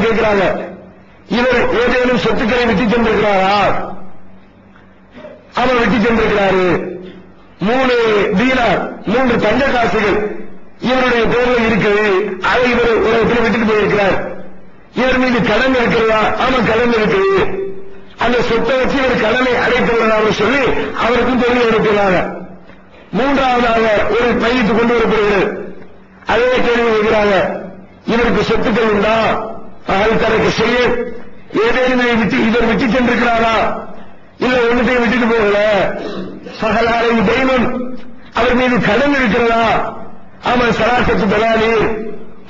கேட்கிறாங்க, இவர் ஏதேனும் சொத்துக்களை விட்டு சென்றிருக்கிறாரா? அவர் விட்டு சென்றிருக்கிறாரு. 3 தீனார் 3 தங்க காசுகள் இவருடைய பேரில் இருக்குது. அதை இவர் ஒரு இடத்துல விட்டுட்டு போயிருக்கிறார். இவர் மீது கடன் இருக்கிறதா? ஆமா, கடன் இருக்குது. அந்த சொத்தை வச்சு இவர் கடனை அடைத்துள்ளதாக சொல்லி அவருக்கும் தெரிய எடுக்கிறாங்க. 3ஆவதாக ஒரு பையத்து கொண்டு வரப்படுகிறது. அதே கேள்வி வைக்கிறாங்க, இவருக்கு சொத்துக்கள் உண்டா? பகல் தரக்கு செய்ய ஏதேனும் இவர் விட்டு சென்றிருக்கிறாரா? இல்ல ஒன்றுத்தையும் விட்டுட்டு போகல. பகலாரை தெய்வம் அவர் மீது கடன் இருக்கிறதா? ஆமா, சராசத்து பதானி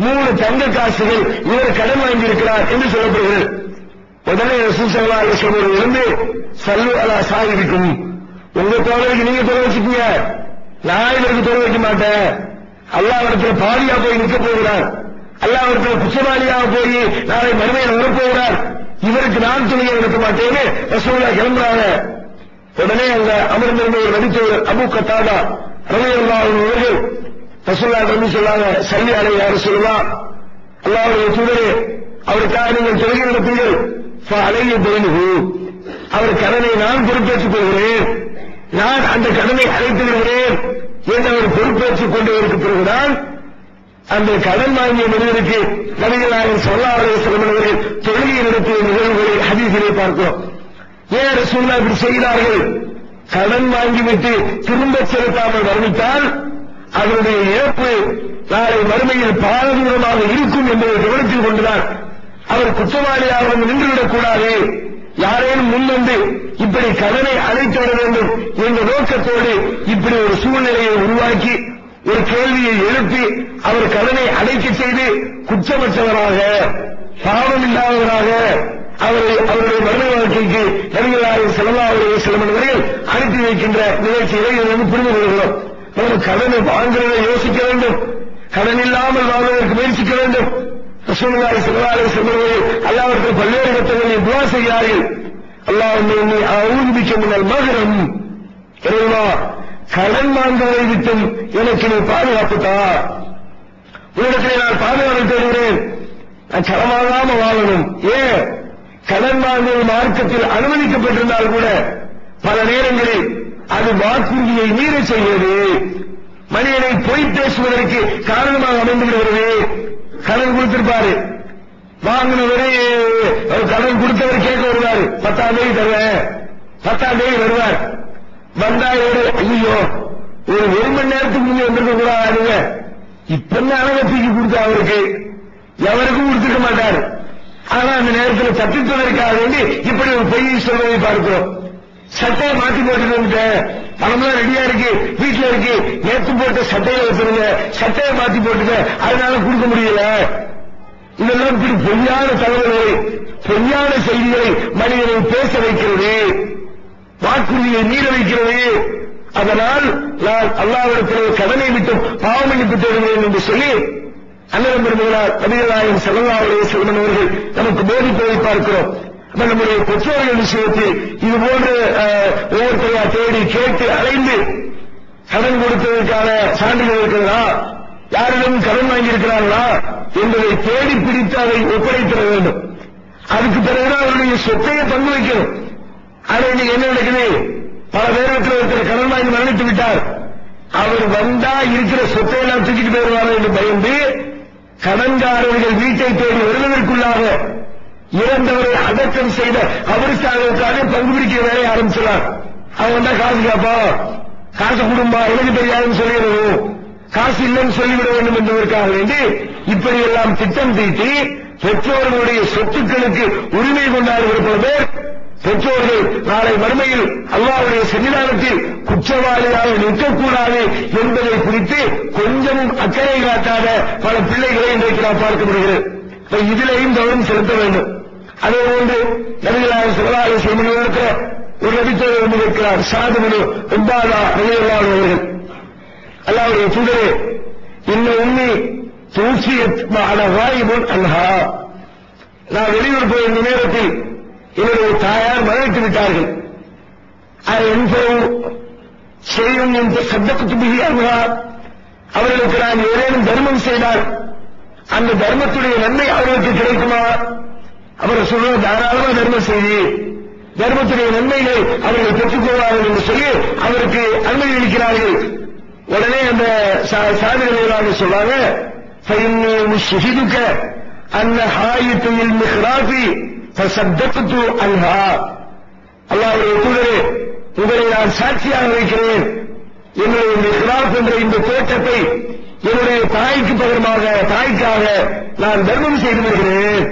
3 தங்க காசுகள் இவர் கடன் வாங்கியிருக்கிறார் என்று சொல்லப்படுகிறது. உடனே ரசூல் ஸல்லல்லாஹு அலைஹி வஸல்லம் இருந்து சல்லு அலா சாஹிபிக்கும், உங்க தோழருக்கு நீங்க தொலை வச்சுக்கீங்க, நான் இவருக்கு தொலை வைக்க மாட்டேன். அல்லாஹ்விடத்தில் பாவியா போய் நிற்க போகிறார், அல்லாஹ்விடத்தில் குற்றவாளியாக போய் நாளை மறுமையில் வரப்போகிறார், இவருக்கு நான் துணையை எடுக்க மாட்டேன்னு ரசூலுல்லாஹ் கிளம்புறாங்க. உடனே அங்க அமர்ந்திருந்த ஒரு நபித்தோழர் அபூ கத்தாதா ரலியல்லாஹு அன்ஹு அவர்கள் ரசூலுல்லாஹ் வந்து சொன்னாங்க, ஸல்லி அலைஹி யா ரசூலுல்லாஹ், அல்லாஹ்வுடைய தூதரே, அவருக்காக நீங்கள் தொழுகை நடத்துங்கள். ஃபஅலைஹி பைனுஹு, அவர் கடனை நான் பொறுப்பேற்றுக் கொள்கிறேன், நான் அந்த கடனை அடைத்து விடுகிறேன் என்று அவர் பொறுப்பேற்றுக் கொண்டதற்கு பிறகுதான் அந்த கடன் வாங்கிய மனிதருக்கு நபிகள் நாயகம் ஸல்லல்லாஹு அலைஹி வஸல்லம் அவர்கள் தொழுகை நடத்திய நிகழ்வுகளை ஹதீஸிலே பார்க்கிறோம். ஏன் ரசூலுல்லாஹ் இப்படி செய்கிறார்கள்? கடன் வாங்கிவிட்டு திரும்ப செலுத்தாமல் மரணித்தால் அவருடைய இழப்பு நாளை மறுமையில் பாரதூரமாக இருக்கும் என்பதை கவனத்தில் கொண்டுதான் அவர் குற்றவாளியாக நின்றுவிடக் கூடாது, யாரேனும் முன்வந்து இப்படி கடனை அழைத்து வர வேண்டும் என்ற நோக்கத்தோடு இப்படி ஒரு சூழ்நிலையை உருவாக்கி ஒரு கேள்வியை எழுப்பி அவர் கடனை அடைக்க செய்து குற்றமற்றவராக பாவம் இல்லாதவராக அவருடைய மரண வாழ்க்கைக்கு நபிகள் நாயகம் ஸல்லல்லாஹு அலைஹி வஸல்லம் அவர்கள் அனுப்பி வைக்கின்ற நிகழ்ச்சிகளை இதிலிருந்து புரிந்து கொள்கிறோம். நம்ம கடனை வாங்குறதை யோசிக்க வேண்டும், கடன் இல்லாமல் வாழ்வதற்கு முயற்சிக்க வேண்டும். ரசூலுல்லாஹி ஸல்லல்லாஹு அலைஹி வஸல்லம் அவர்கள் அல்லாஹ்விடத்தில் பல்வேறு இடங்களில் துஆ செய்கிறார்கள். அல்லாஹும்ம இன்னி அஊது பிக மினல் மக்ரம், இறைவா கடன் வாங்குவதை விட்டும் எனக்கு நீ பாதுகாப்பு தா, உன்னிடத்திலே நான் பாதுகாப்பு தேடுகிறேன், நான் கடன் வாங்காம வாழணும். ஏன்? கடன் வாங்குவது மார்க்கத்தில் அனுமதிக்கப்பட்டிருந்தால் கூட பல நேரங்களில் அது வாக்குறுதியை மீற செய்கிறது, மனிதனை பொய் பேசுவதற்கு காரணமாக அமைந்து விடுகிறது. கடன் கொடுத்திருப்பாரு, வாங்கினவரு கடன் கொடுத்தவர் கேட்க வருவார், 10ஆம் தேதி தருவேன், 10ஆம் தேதி வருவார். வந்தா ஐயோ ஒரு மணி நேரத்துக்கு முன்னே வந்திருக்க கூடாதுங்க, இப்ப அனகத்திக்கு கொடுத்த அவருக்கு எவருக்கும் கொடுத்துக்க மாட்டார். ஆனா அந்த நேரத்தில் தப்பிப்பதற்காக வேண்டி இப்படி ஒரு பொய் சொல்வதை பார்க்கிறோம். சட்டையை மாத்தி போட்டுட்டு வந்துட்டேன், பணம்லாம் ரெடியா இருக்கு, வீட்டுல இருக்கு, நேற்று போட்ட சட்டையில வச்சிருங்க, சட்டையை மாத்தி போட்டுக்க, அதனால கொடுக்க முடியல. இதெல்லாம் இப்படி பொய்யான தகவல்களை, பொய்யான செய்திகளை மனிதனை பேச வைக்கிறது, வாக்குறுதியை மீற வைக்கிறது. அதனால் நான் அல்லாஹ்விடத்தில் கடனை விட்டும் பாவமன்னிப்பு தேடுகிறேன் என்று சொல்லி அண்ணன் பெருமகனார் நபிகள் நாயகம் ஸல்லல்லாஹு அலைஹி வஸல்லம் அவர்கள் நமக்கு போதிப்பதை பார்க்கிறோம். நம்முடைய பெற்றோர்கள் விஷயத்தில் இது போன்று ஒவ்வொருத்தரையா தேடி கேட்டு அலைந்து கடன் கொடுத்ததற்கான சான்றிதழ் இருக்கிறதா, யாரிடம் கடன் வாங்கியிருக்கிறார்களா என்பதை தேடி பிடித்து அதை ஒப்படைத்திட வேண்டும். அதுக்கு பிறகுதான் அவருடைய சொத்தையை பங்கு வைக்கணும். ஆனா இன்னைக்கு என்ன நடக்குது? பல பேரத்தில் ஒருத்தர் கடன் வாங்கி மரணித்து விட்டார், அவர் வந்தா இருக்கிற சொத்தையெல்லாம் தூக்கிட்டு போயிருவார்கள் என்று பயந்து கடன்காரர்கள் வீட்டை தேடி வருவதற்குள்ளாக இறந்தவரை அடக்கம் செய்த கபரிஸ்தானுக்காக பங்கு பிடிக்க வேலையை ஆரம்பிச்சார். அவன் வந்தா காசு கேப்பா, காசு குடும்பா எனக்கு தெரியாதுன்னு சொல்லிடுவோம், காசு இல்லைன்னு சொல்லிவிட வேண்டும் என்பதற்காக வேண்டி இப்படி எல்லாம் திட்டம் தீட்டி பெற்றோர்களுடைய சொத்துக்களுக்கு உரிமை கொண்டாடுகிற பல பேர் பெற்றோர்கள் நாளை மறுமையில் அல்லாஹ்வுடைய சன்னிதானத்தில் குற்றவாளியாக நிற்கக்கூடாது என்பதை குறித்து கொஞ்சமும் அக்கறை காட்டாத பல பிள்ளைகளை இன்றைக்கு நாம் பார்க்க முடிகிறது. இதிலேயும் கவனம் செலுத்த வேண்டும். அதே போன்று நபிகள் நாயகம் ஸல்லல்லாஹு அலைஹி வஸல்லம் ஒரு நபித்தோழர் வந்து இருக்கிறார், ஸஅத் இப்னு உபாதா ரலியல்லாஹு அன்ஹு அவர்கள். அல்லாஹ்வுடைய தூதரே, இன்ன உம்மி தூஃபியத் மஅன காயிபுன் அன்ஹா, நான் வெளியூர் போயிருந்த நேரத்தில் என்னுடைய தாயார் மரணித்து விட்டார்கள். செய்யும் என்று சத்தத்து பிகி அன்ஹா, அவர்களுக்கு நான் ஏதேனும் தர்மம் செய்தால் அந்த தர்மத்துடைய நன்மை அவர்களுக்கு கிடைக்குமா சொல்லுவோம், தாராளமா தர்மம் செய்தி, தர்மத்துடைய நன்மைகளை அவர்கள் பெற்றுக் கொள்வார்கள் என்று சொல்லி அவருக்கு அனுமதி அளிக்கிறார்கள். உடனே அந்த சாதிகள் சொல்றாங்க, அன்ன ஹாயித்தில் மிஹ்ராபி ஃபஸத்தக்து அன்ஹா. அல்லாஹ்வுடைய தூதரே, உங்களை நான் சாட்சியாக வைக்கிறேன், என்னுடைய மிஹ்ராப் என்ற இந்த தோட்டத்தை என்னுடைய தாய்க்கு பகரமாக, தாய்க்காக நான் தர்மம் செய்து வருகிறேன்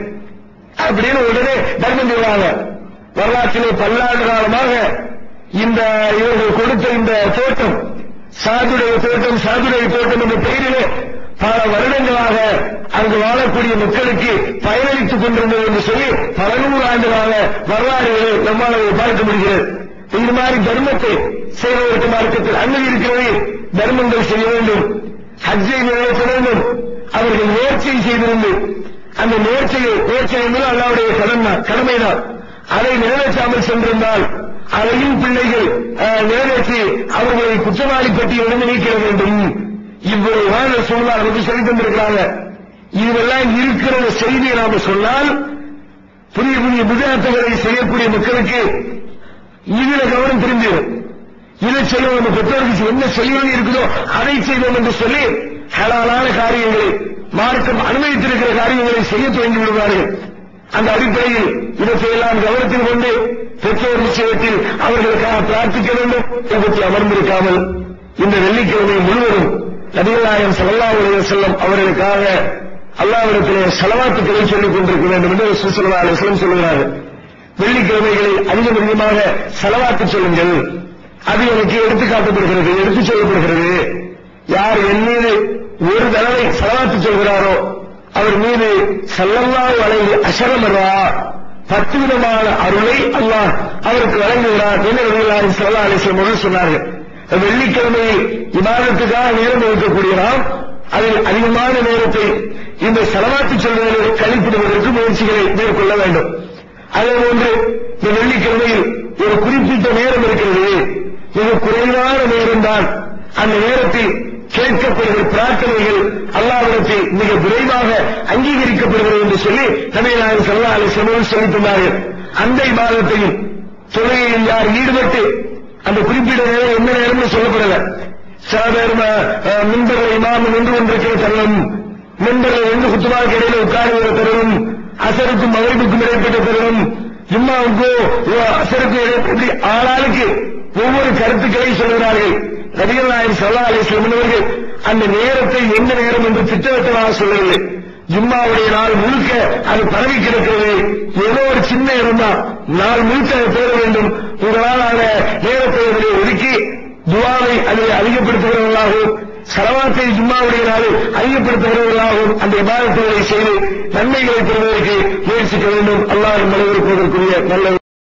அப்படின்னு உடனே தர்மம் செய்வாங்க. வரலாற்றிலே பல்லாண்டு காலமாக இந்த இவர்கள் கொடுத்த இந்த தோட்டம் சாதுடைய தோட்டம் என்ற பெயரிலே பல வருடங்களாக அங்கு வாழக்கூடிய மக்களுக்கு பயனளித்துக் கொண்டிருந்தது என்று சொல்லி பல 100 ஆண்டுகளாக வரலாறுகளை நம்மால் பார்க்க முடிகிறது. இந்த மாதிரி தர்மத்தை செய்வதற்கு மார்க்கத்தில் அனுமதி இருக்கிறது. தர்மங்கள் செய்ய வேண்டும், ஹஜ்ஜை நிறைவேற்ற வேண்டும். அவர்கள் நேர்ச்சை செய்திருந்து அந்த நேர்ச்சை என்பது அல்லாஹ்வுடைய கடமைதான். அதை நிறைவேற்றாமல் சென்றிருந்தால் அதையும் பிள்ளைகள் நிறைவேற்றி அவர்களை குற்றவாளி பட்டியலிருந்து நீக்கிட வேண்டும். இவ்வளவு சூழ்நிலை நமக்கு சொல்லி தந்திருக்கிறாங்க. இதெல்லாம் இருக்கிற செய்தியை நாம சொன்னால் புதிய புதிய விதத்துகளை செய்யக்கூடிய மக்களுக்கு இதுல கவனம் திரும்பிடும். இதை செய்வோம், நம்ம பெற்றோருக்கு என்ன செய்வது இருக்குதோ அதை செய்வோம் என்று சொல்லி ஹலாலான காரியங்களை, மார்க்கம் அனுமதித்திருக்கிற காரியங்களை செய்ய துவங்கி விடுவார்கள். அந்த அடிப்படையில் இவற்றையெல்லாம் கவனத்தில் கொண்டு பெற்றோர் விஷயத்தில் அவர்களுக்காக பிரார்த்திக்க வேண்டும். இவற்றை அமர்ந்திருக்காமல் இந்த வெள்ளிக்கிழமை முழுவதும் நபிகள் நாயகம் ஸல்லல்லாஹு அலைஹி வஸல்லம் அவர்களுக்காக அல்லாஹ்விடத்திலே ஸலவாத்துக்களை சொல்லிக் கொண்டிருக்க வேண்டும் என்று ரசூல் ஸல்லல்லாஹு அலைஹி வஸல்லம் சொல்கிறார்கள். வெள்ளிக்கிழமைகளில் அதிகமாக ஸலவாத்து சொல்லுங்கள், அது எனக்கு எடுத்துக்காட்டப்படுகிறது, எடுத்துச் சொல்லப்படுகிறது. யார் என் மீது ஒரு தடவை ஸலவாத்து சொல்கிறாரோ அவர் மீது ஸல்லல்லாஹு அலைஹி அஷரமரா 10 விதமான அருளை அல்லாஹ் அவருக்கு வழங்குகிறார் என்று நபிகள் ஸல்லல்லாஹு அலைஹி வஸல்லம் சொன்னார்கள். வெள்ளிக்கிழமையில் இபாதத்துக்காக நேரம் ஒதுக்கக்கூடிய நாம் அதில் அதிகமான நேரத்தை இந்த ஸலவாத்து சொல்வதில் கழிப்பிடுவதற்கு முயற்சிகளை மேற்கொள்ள வேண்டும். அதேபோன்று இந்த வெள்ளிக்கிழமையில் ஒரு குறிப்பிட்ட நேரம் இருக்கிறது, மிக குறைவான நேரம்தான். அந்த நேரத்தில் கேட்கப்படுகிற பிரார்த்தனைகள் அல்லாஹ்விடத்தில் மிக விரைவாக அங்கீகரிக்கப்படுகிறது என்று சொல்லி நபிகள் நாயகம் ஸல்லல்லாஹு அலைஹி வஸல்லம் சொல்லித் தந்தார்கள். அந்த இபாதத்தையும் தொழுகையில் யார் ஈடுபட்டு அந்த குறிப்பிட்ட நேரம் என்ன நேரம்னு சொல்லப்படல. சாதாரண மின்பர்கள் இமாம் நின்று கொண்டிருக்கிற தருணம், மின்பர்கள் 2 குத்துபாவுக்கு இடையில உட்காருகிற தருணம், அசருக்கும் மகரிபுக்கும் இடைப்பட்ட தருணம், ஜும்மாவுக்கு அசருக்கு இப்படி ஆளாளுக்கு ஒவ்வொரு கருத்துக்களை சொல்கிறார்கள். நபிகள் நாயகம் ஸல்லல்லாஹு அலைஹி வஸல்லம் அவர்கள் அந்த நேரத்தை என்ன நேரம் என்று திட்டவட்டமாக சொல்லவில்லை. ஜும்மாவுடைய நாள் முழுக்க அது பரவி கிடக்கிறது. ஏதோ ஒரு சின்ன இடம் தான், நாள் முழுக்க அதை தேட வேண்டும். உங்களால் அந்த நேரத்தை ஒதுக்கி துஆவை அதை அதிகப்படுத்துகிறவர்களாகவும் ஸலவாத்தை ஜும்மாவுடைய நாளில் அதிகப்படுத்துகிறவர்களாகவும் அந்த இபாதத்துகளை செய்து நன்மைகளை பெறுவதற்கு முயற்சிக்க வேண்டும். அல்லாஹ் மனிதருக்கு நல்ல